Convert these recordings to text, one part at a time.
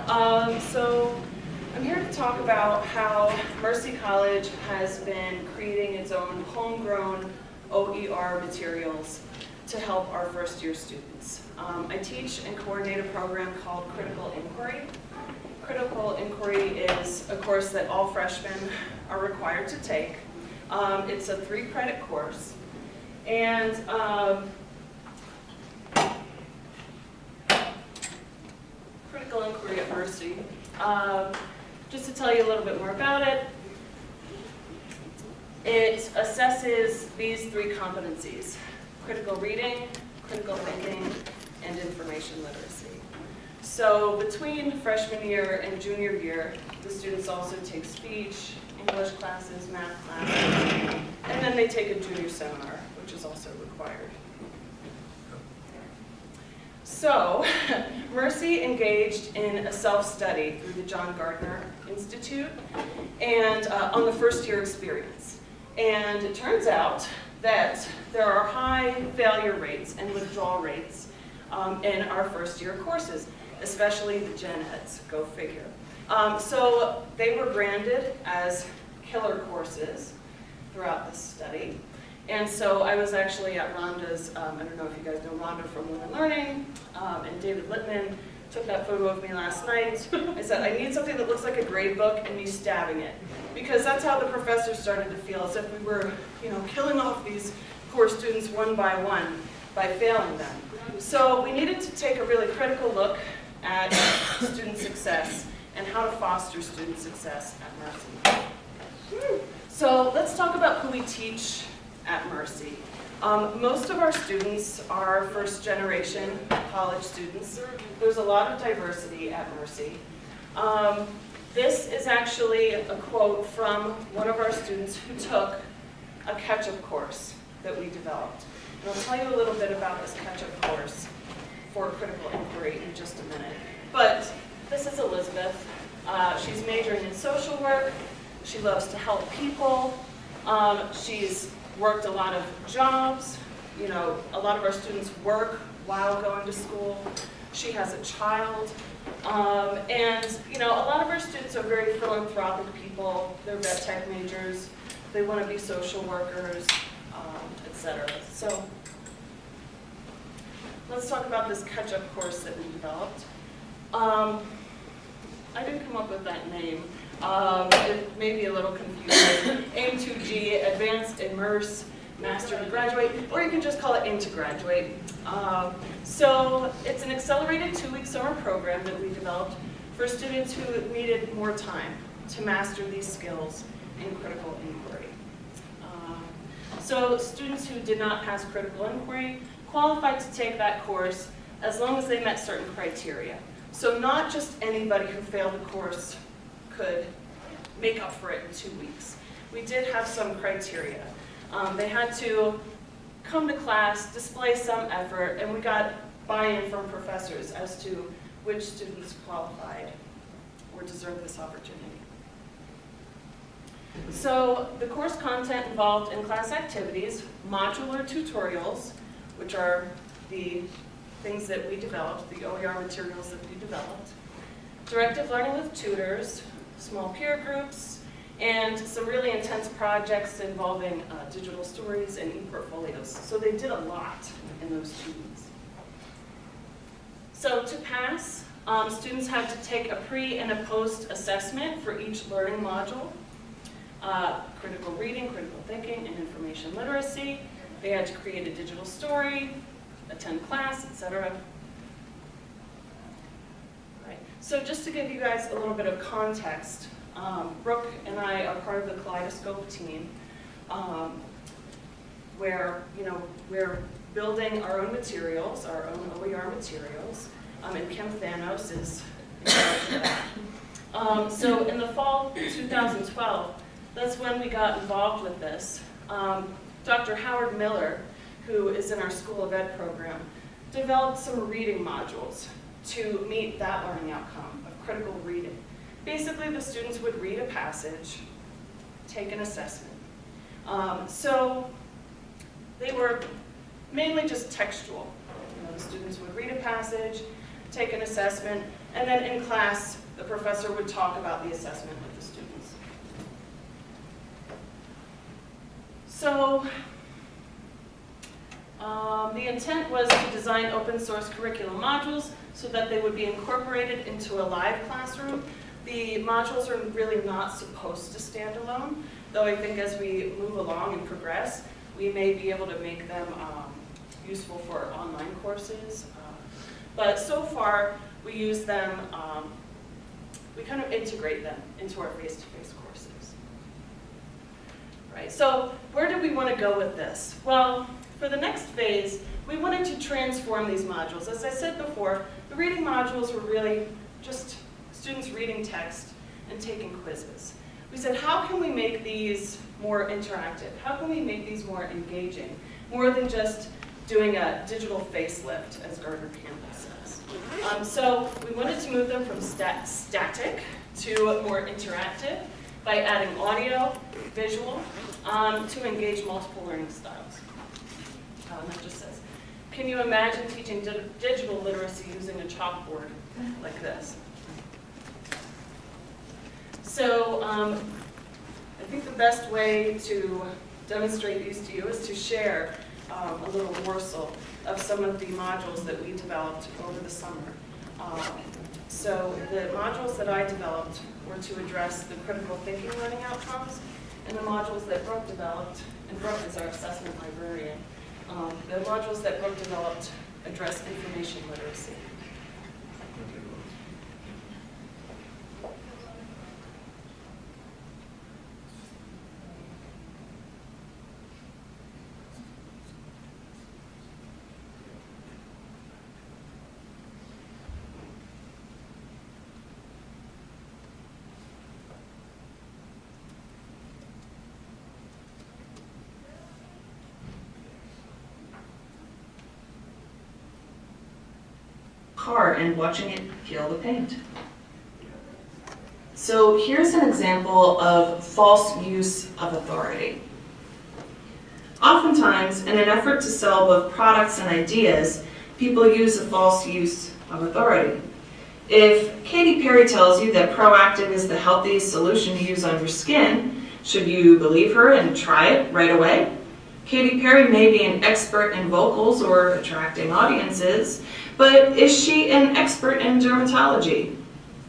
So I'm here to talk about how Mercy College has been creating its own homegrown OER materials to help our first year students. I teach and coordinate a program called Critical Inquiry. Critical Inquiry is a course that all freshmen are required to take. It's a 3-credit course. And Critical Inquiry at Mercy. Just to tell you a little bit more about it, it assesses these 3 competencies: critical reading, critical thinking, and information literacy. So between freshman year and junior year, the students also take speech, English classes, math classes, and then they take a junior seminar, which is also required. So, Mercy engaged in a self-study through the John Gardner Institute and on the first year experience. And it turns out that there are high failure rates and withdrawal rates in our first year courses, especially the Gen Eds, go figure. So they were branded as killer courses throughout this study. And so I was actually at Rhonda's, I don't know if you guys know Rhonda from Women Learning, and David Lippman took that photo of me last night. I said, I need something that looks like a grade book and me stabbing it. Because that's how the professors started to feel, as if we were, killing off these poor students one by one by failing them. So we needed to take a really critical look at student success and how to foster student success at Mercy. So let's talk about who we teach at Mercy. Most of our students are first generation college students. There's a lot of diversity at Mercy. This is actually a quote from one of our students who took a catch-up course that we developed. And I'll tell you a little bit about this catch-up course for critical inquiry in just a minute. But this is Elizabeth. She's majoring in social work. She loves to help people. She's worked a lot of jobs. A lot of our students work while going to school. She has a child. And a lot of our students are very philanthropic people. They're vet tech majors. They want to be social workers, etc. So let's talk about this catch-up course that we developed. I didn't come up with that name. It may be a little confusing. AIM 2G, Advanced, Immerse, Master to Graduate, or you can just call it AIM to Graduate. So it's an accelerated 2-week summer program that we developed for students who needed more time to master these skills in critical inquiry. So students who did not pass critical inquiry qualified to take that course as long as they met certain criteria. So not just anybody who failed the course could make up for it in 2 weeks. We did have some criteria. They had to come to class, display some effort, and we got buy-in from professors as to which students qualified or deserved this opportunity. So the course content involved in-class activities, modular tutorials, which are the things that we developed, the OER materials that we developed, directive learning with tutors, small peer groups, and some really intense projects involving digital stories and e-portfolios. So they did a lot in those 2 weeks. So to pass, students had to take a pre and a post assessment for each learning module. Critical reading, critical thinking, and information literacy. They had to create a digital story, attend class, etc. Right. So just to give you guys a little bit of context, Brooke and I are part of the Kaleidoscope team, where we're building our own materials, our own OER materials, and Kim Thanos is in charge of that. So in the fall 2012, that's when we got involved with this. Dr. Howard Miller, who is in our School of Ed program, developed some reading modules to meet that learning outcome of critical reading. Basically, the students would read a passage, take an assessment. So they were mainly just textual. The students would read a passage, take an assessment, and then in class, the professor would talk about the assessment with the students. So, the intent was to design open source curriculum modules so that they would be incorporated into a live classroom. The modules are really not supposed to stand alone, though I think as we move along and progress, we may be able to make them useful for online courses. But so far, we use them, we kind of integrate them into our face-to-face courses. Right, so where do we want to go with this? Well, for the next phase, we wanted to transform these modules. As I said before, the reading modules were really just students reading text and taking quizzes. We said, how can we make these more interactive? How can we make these more engaging? More than just doing a digital facelift, as Gardner Campbell says. So we wanted to move them from static to more interactive by adding audio, visual, to engage multiple learning styles. That just says, can you imagine teaching digital literacy using a chalkboard like this? So I think the best way to demonstrate these to you is to share a little morsel of some of the modules that we developed over the summer. So the modules that I developed were to address the critical thinking learning outcomes, and the modules that Brooke developed, and Brooke is our assessment librarian, the modules that Brooke developed address information literacy. Car and watching it peel the paint. So here's an example of false use of authority. Oftentimes, in an effort to sell both products and ideas, people use a false use of authority. If Katy Perry tells you that Proactive is the healthiest solution to use on your skin, should you believe her and try it right away? Katy Perry may be an expert in vocals or attracting audiences, but is she an expert in dermatology?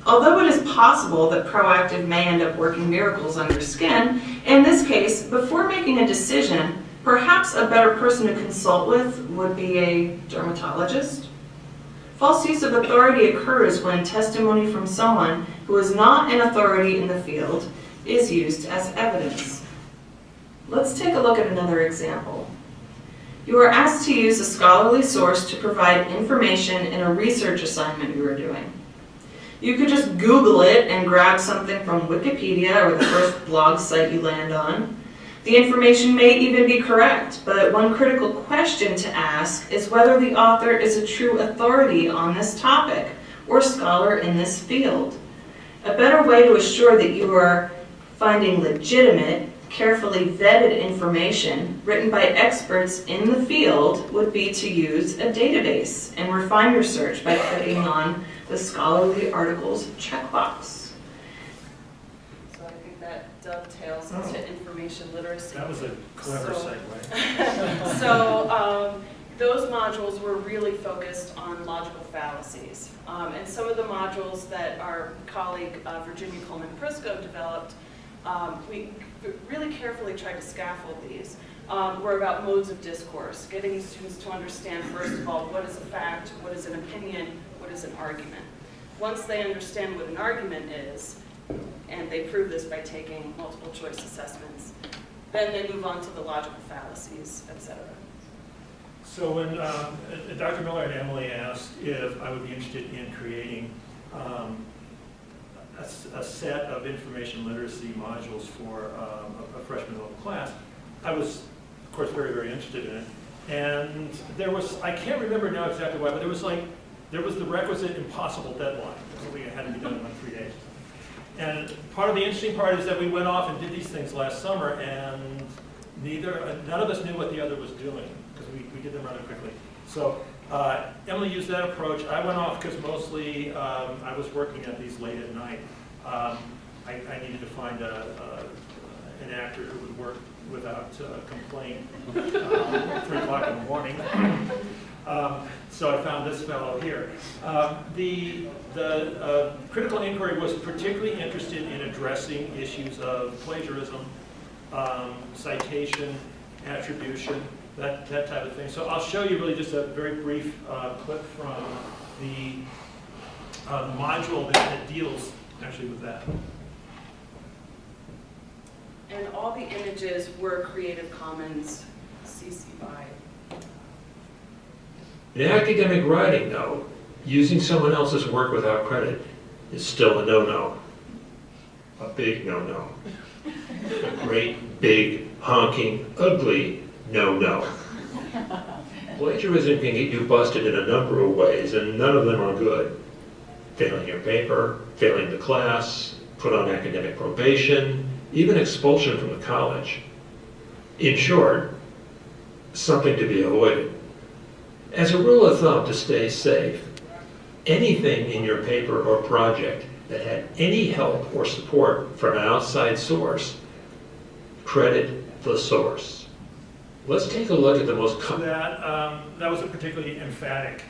Although it is possible that Proactive may end up working miracles on your skin, in this case, before making a decision, perhaps a better person to consult with would be a dermatologist. False use of authority occurs when testimony from someone who is not an authority in the field is used as evidence. Let's take a look at another example. You are asked to use a scholarly source to provide information in a research assignment you are doing. You could just Google it and grab something from Wikipedia or the first blog site you land on. The information may even be correct, but one critical question to ask is whether the author is a true authority on this topic or scholar in this field. A better way to assure that you are finding legitimate, carefully vetted information written by experts in the field would be to use a database and refine your search by clicking on the scholarly articles checkbox. So I think that dovetails into information literacy. That was a clever segue. So those modules were really focused on logical fallacies. And some of the modules that our colleague Virginia Coleman-Prisco developed, we really carefully tried to scaffold these, were about modes of discourse, getting students to understand, first of all, what is a fact, what is an opinion, what is an argument. Once they understand what an argument is, and they prove this by taking multiple choice assessments, then they move on to the logical fallacies, etc. So when Dr. Miller and Emily asked if I would be interested in creating a set of information literacy modules for a freshman level class, I was, of course, very, very interested in it. And there was, I can't remember now exactly why, but there was the requisite impossible deadline. Something that had to be done in like 3 days. And part of the interesting part is that we went off and did these things last summer, and none of us knew what the other was doing, because we did them rather quickly. So Emily used that approach. I went off because mostly I was working at these late at night. I needed to find an actor who would work without complaint 3 o'clock in the morning. So I found this fellow here. The critical inquiry was particularly interested in addressing issues of plagiarism, citation, attribution, that type of thing. So I'll show you really just a very brief clip from the module that deals actually with that. And all the images were Creative Commons CC BY. In academic writing, though, using someone else's work without credit is still a no-no. A big no-no. A great, big, honking, ugly no-no. Plagiarism can get you busted in a number of ways, and none of them are good. Failing your paper, failing the class, put on academic probation, even expulsion from the college. In short, something to be avoided. As a rule of thumb to stay safe, anything in your paper or project that had any help or support from an outside source, credit the source. Let's take a look at the most common. That was a particularly emphatic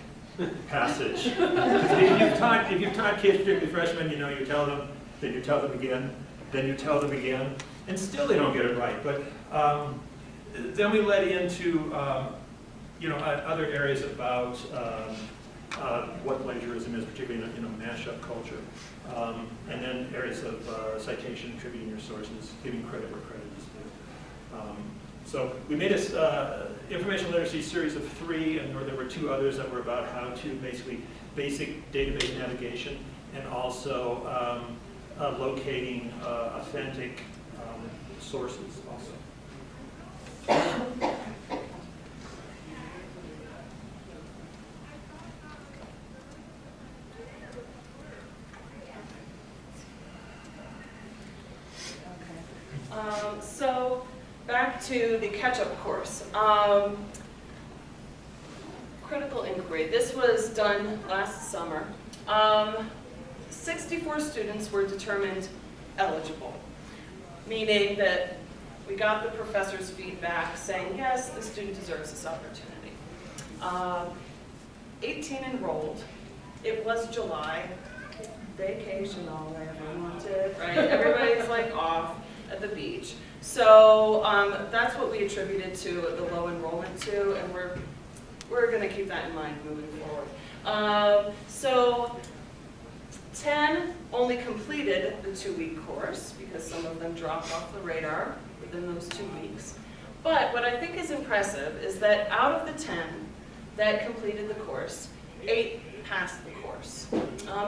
passage. If you've taught kids, particularly freshmen, you know, you tell them, then you tell them again, then you tell them again, and still they don't get it right. But then we led into other areas about what plagiarism is, particularly in a mashup culture, and then areas of citation, attributing your sources, giving credit where credit is due. So we made this information literacy series of 3, and there were 2 others that were about how to basically basic database navigation and also locating authentic sources also. So back to the catch-up course. Critical inquiry. This was done last summer. 64 students were determined eligible, meaning that we got the professor's feedback saying, yes, the student deserves this opportunity. 18 enrolled. It was July. Vacation all I ever wanted, right? Everybody's like off at the beach. So that's what we attributed to the low enrollment to, and we're going to keep that in mind moving forward. So 10 only completed the 2-week course because some of them dropped off the radar within those 2 weeks. But what I think is impressive is that out of the 10 that completed the course, 8 passed the course.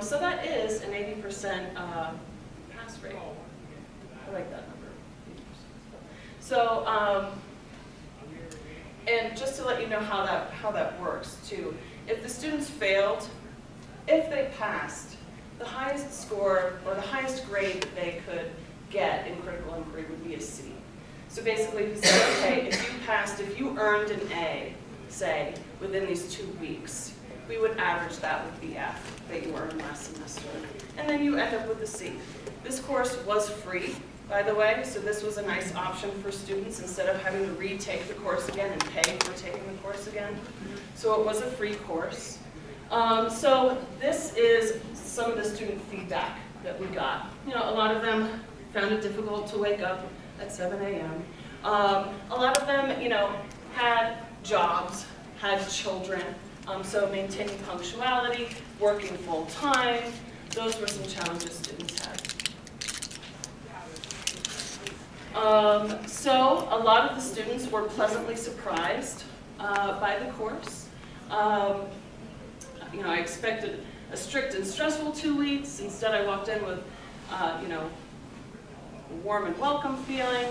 So that is an 80% pass rate. I like that number. So, and just to let you know how that works too, if the students failed, if they passed, the highest score or the highest grade that they could get in critical inquiry would be a C. So basically, we say, okay, if you passed, if you earned an A, say, within these 2 weeks, we would average that with the F that you earned last semester. And then you end up with a C. This course was free, by the way, so this was a nice option for students instead of having to retake the course again and pay for taking the course again. So it was a free course. So this is some of the student feedback that we got. You know, a lot of them found it difficult to wake up at 7 a.m. A lot of them, you know, had jobs, had children, so maintaining punctuality, working full time, those were some challenges students had. So a lot of the students were pleasantly surprised by the course. You know, I expected a strict and stressful 2 weeks. Instead, I walked in with, you know, a warm and welcome feeling.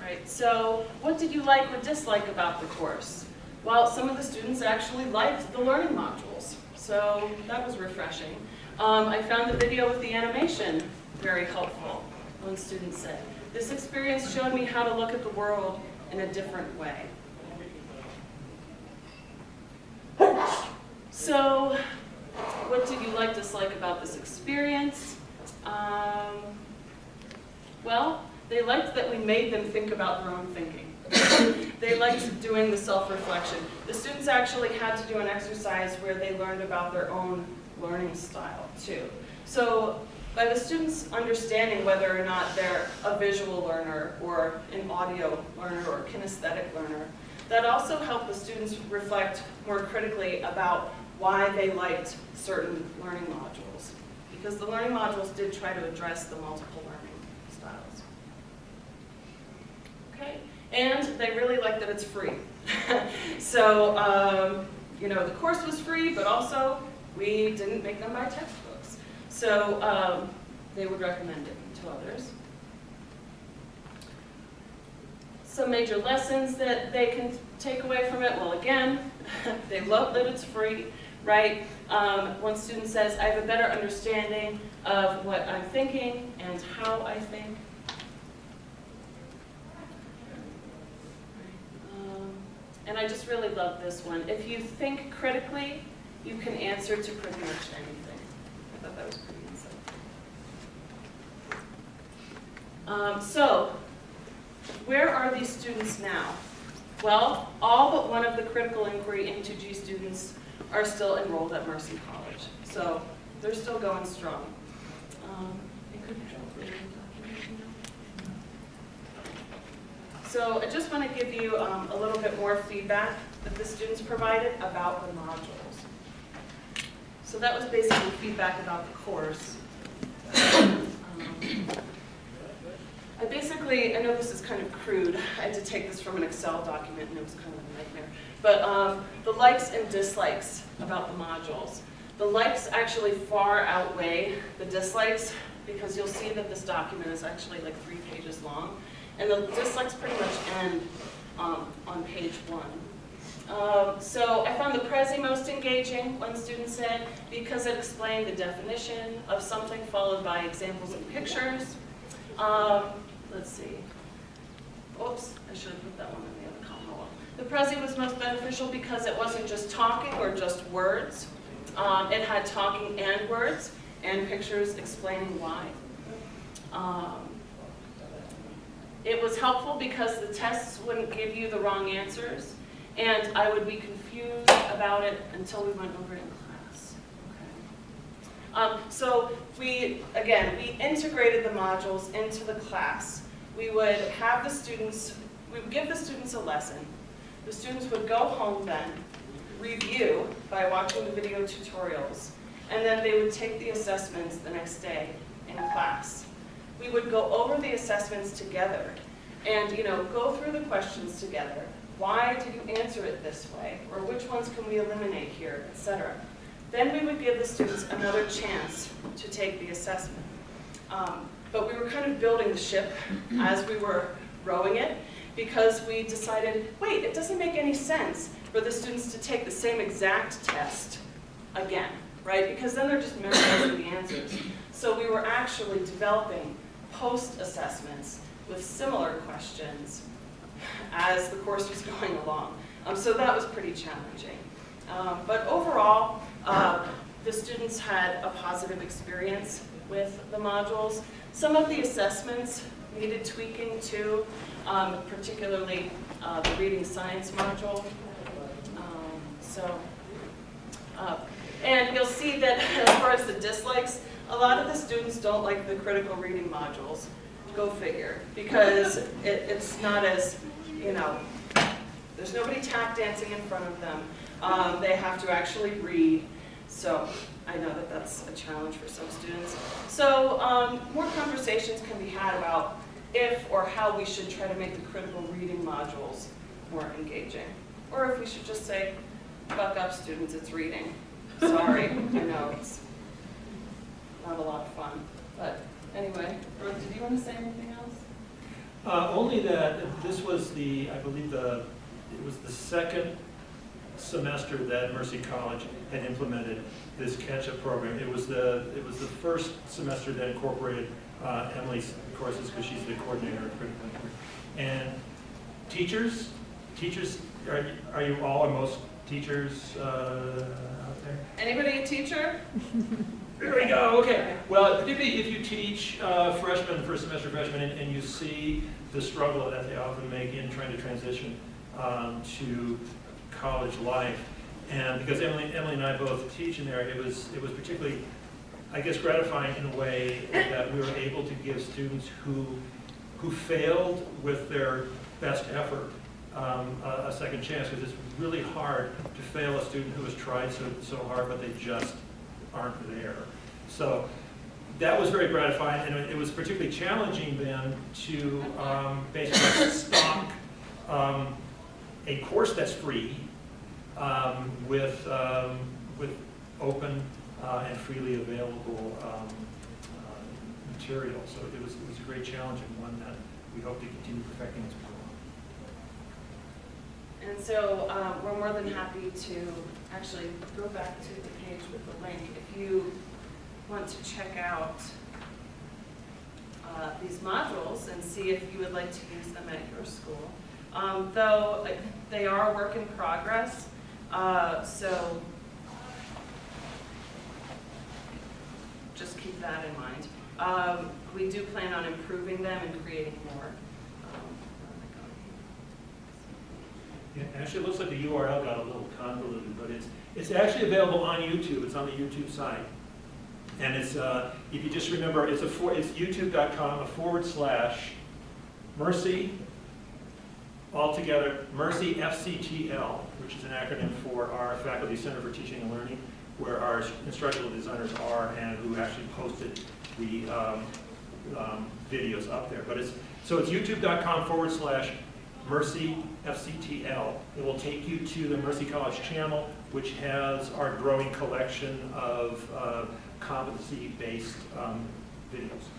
Right, so what did you like or dislike about the course? Well, some of the students actually liked the learning modules, so that was refreshing. I found the video with the animation very helpful, one student said. This experience showed me how to look at the world in a different way. So, what did you like, dislike about this experience? Well, they liked that we made them think about their own thinking. They liked doing the self-reflection. The students actually had to do an exercise where they learned about their own learning style, too. So, by the students understanding whether or not they're a visual learner or an audio learner or kinesthetic learner, that also helped the students reflect more critically about why they liked certain learning modules. Because the learning modules did try to address the multiple learning styles. Okay, and they really liked that it's free. So, you know, the course was free, but also we didn't make them buy textbooks. So they would recommend it to others. Some major lessons that they can take away from it. Well, again, they love that it's free, right? One student says, I have a better understanding of what I'm thinking and how I think. And I just really love this one. If you think critically, you can answer to pretty much anything. I thought that was pretty insightful. So, where are these students now? Well, all but one of the critical inquiry into G students are still enrolled at Mercy College. So, they're still going strong. So I just want to give you a little bit more feedback that the students provided about the modules. So that was basically feedback about the course. I know this is kind of crude. I had to take this from an Excel document and it was kind of a nightmare. But the likes and dislikes about the modules. The likes actually far outweigh the dislikes because you'll see that this document is actually like 3 pages long. And the dislikes pretty much end on page 1. So I found the Prezi most engaging, one student said, because it explained the definition of something followed by examples and pictures. Let's see. Oops, I should have put that one in the other column. Oh, well. The Prezi was most beneficial because it wasn't just talking or just words. It had talking and words and pictures explaining why. It was helpful because the tests wouldn't give you the wrong answers, and I would be confused about it until we went over it in class. Okay. So we integrated the modules into the class. We would have the students, we would give the students a lesson. The students would go home then, review by watching the video tutorials, and then they would take the assessments the next day in class. We would go over the assessments together and, go through the questions together. Why did you answer it this way? Or which ones can we eliminate here, etc. Then we would give the students another chance to take the assessment. But we were kind of building the ship as we were rowing it because we decided, wait, it doesn't make any sense for the students to take the same exact test again, right? Because then they're just memorizing the answers. So we were actually developing post-assessments with similar questions as the course was going along. So that was pretty challenging. But overall, the students had a positive experience with the modules. Some of the assessments needed tweaking too, particularly the reading science module. And you'll see that as far as the dislikes, a lot of the students don't like the critical reading modules. Go figure, because it's not as, there's nobody tap dancing in front of them. They have to actually read, so I know that that's a challenge for some students. So more conversations can be had about if or how we should try to make the critical reading modules more engaging. Or if we should just say, buck up students, it's reading. Sorry, I know it's not a lot of fun, but anyway, Brooke, did you want to say anything else? Only that this was I believe it was the second semester that Mercy College had implemented this catch-up program. It was the first semester that incorporated Emily's courses because she's the coordinator of critical thinking. And teachers, are you all or most teachers out there? Anybody a teacher? There we go, okay. Well, particularly if you teach freshmen, first semester freshmen, and you see the struggle that they often make in trying to transition to college life. And because Emily and I both teach in there, it was particularly, I guess, gratifying in a way that we were able to give students who failed with their best effort a second chance, because it's really hard to fail a student who has tried so hard, but they just aren't there. So that was very gratifying, and it was particularly challenging then to basically stock a course that's free with open and freely available material. So it was a great challenge, and one that we hope to continue perfecting as we go on. And so we're more than happy to actually go back to the page with the link. If you want to check out these modules and see if you would like to use them at your school. Though they are a work in progress, so just keep that in mind. We do plan on improving them and creating more. Yeah, actually, it looks like the URL got a little convoluted, but it's actually available on YouTube. It's on the YouTube site. And it's, if you just remember, it's youtube.com/Mercy, altogether, Mercy FCTL, which is an acronym for our Faculty Center for Teaching and Learning, where our instructional designers are and who actually posted the videos up there. But it's youtube.com/Mercy FCTL. It will take you to the Mercy College channel, which has our growing collection of competency-based videos.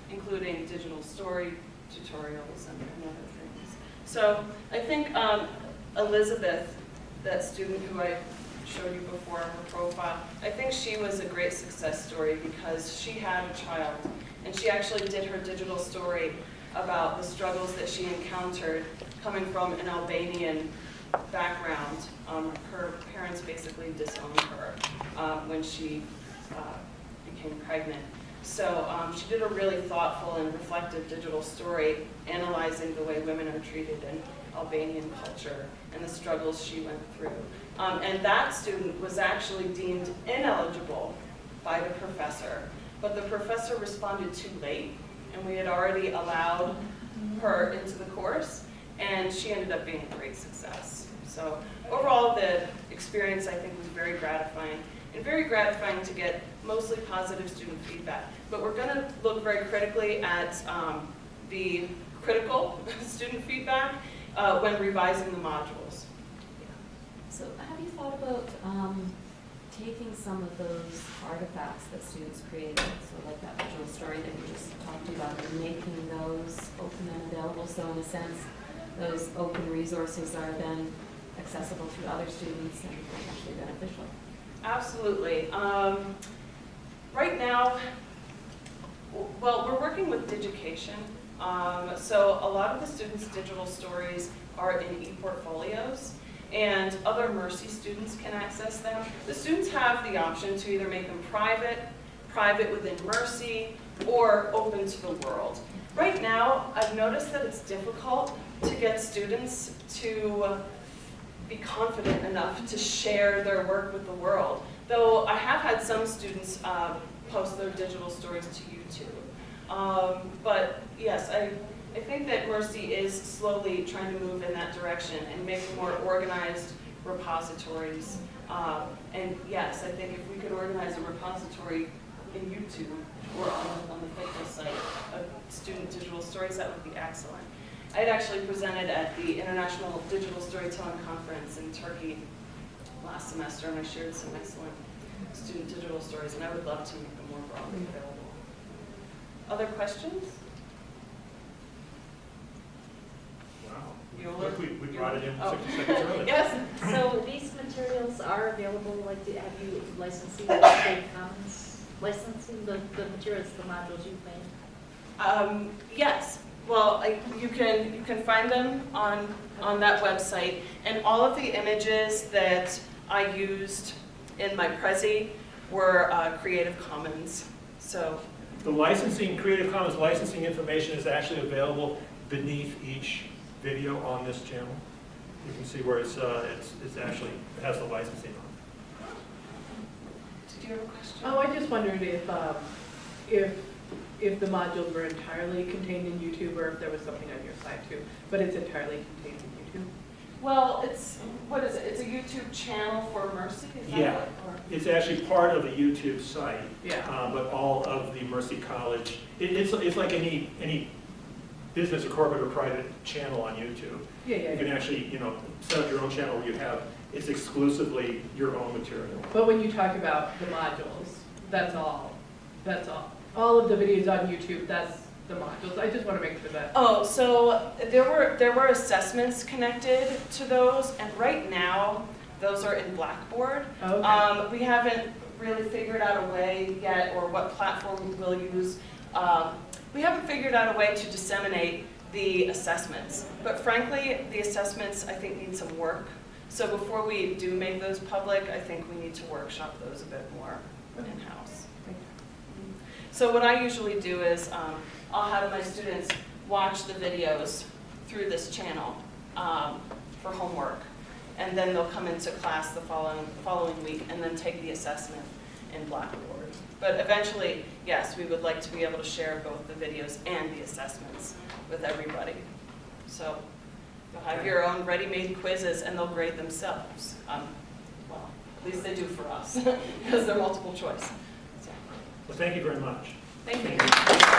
Including digital story tutorials and other things. So I think Elizabeth, that student who I showed you before, her profile, I think she was a great success story because she had a child and she actually did her digital story about the struggles that she encountered coming from an Albanian background. Her parents basically disowned her when she became pregnant. So she did a really thoughtful and reflective digital story analyzing the way women are treated in Albanian culture and the struggles she went through. And that student was actually deemed ineligible by the professor, but the professor responded too late, and we had already allowed her into the course, and she ended up being a great success. So overall, the experience, I think, was very gratifying, and very gratifying to get mostly positive student feedback. But we're going to look very critically at the critical student feedback when revising the modules. So have you thought about taking some of those artifacts that students created, so like that visual story that you just talked about, and making those open and available, so in a sense, those open resources are then accessible to other students and actually beneficial? Absolutely. Right now, well, we're working with Digication. So a lot of the students' digital stories are in e-portfolios, and other Mercy students can access them. The students have the option to either make them private within Mercy, or open to the world. Right now, I've noticed that it's difficult to get students to be confident enough to share their work with the world. Though I have had some students post their digital stories to YouTube. But yes, I think that Mercy is slowly trying to move in that direction and make more organized repositories. And yes, I think if we could organize a repository in YouTube or on the fitness site of student digital stories, that would be excellent. I had actually presented at the International Digital Storytelling Conference in Turkey last semester, and I shared some excellent student digital stories, and I would love to make them more broadly available. Other questions? Wow. Bueller? We brought it in Oh. 60 seconds early. Yes? So these materials are available, like, have you licensing Creative Commons, licensing the materials, the modules you've made? Yes, well, you can find them on that website, and all of the images that I used in my Prezi were Creative Commons, so. The licensing, Creative Commons licensing information is actually available beneath each video on this channel. You can see where it's actually, it has the licensing on Did you have a question? Oh, I just wondered if the modules were entirely contained in YouTube, or if there was something on your site too, but it's entirely contained in YouTube? Well, what is it? It's a YouTube channel for Mercy, is that Yeah. it? Or- It's actually part of the YouTube site, Yeah. but all of the Mercy College, it's like any business or corporate or private channel on YouTube. Yeah, You can actually, set up your own channel where it's exclusively your own material. But when you talk about the modules, that's all. All of the videos on YouTube, that's the modules. I just want to make sure that. Oh, so there were assessments connected to those, and right now, those are in Blackboard. Okay. We haven't really figured out a way yet, or what platform we'll use. We haven't figured out a way to disseminate the assessments. But frankly, the assessments, I think, need some work. So before we do make those public, I think we need to workshop those a bit more in-house. So what I usually do is I'll have my students watch the videos through this channel for homework. And then they'll come into class the following week and then take the assessment in Blackboard. But eventually, yes, we would like to be able to share both the videos and the assessments with everybody. So you'll have your own ready-made quizzes and they'll grade themselves. Well, at least they do for us because they're multiple choice. So, Well, thank you very much. thank you.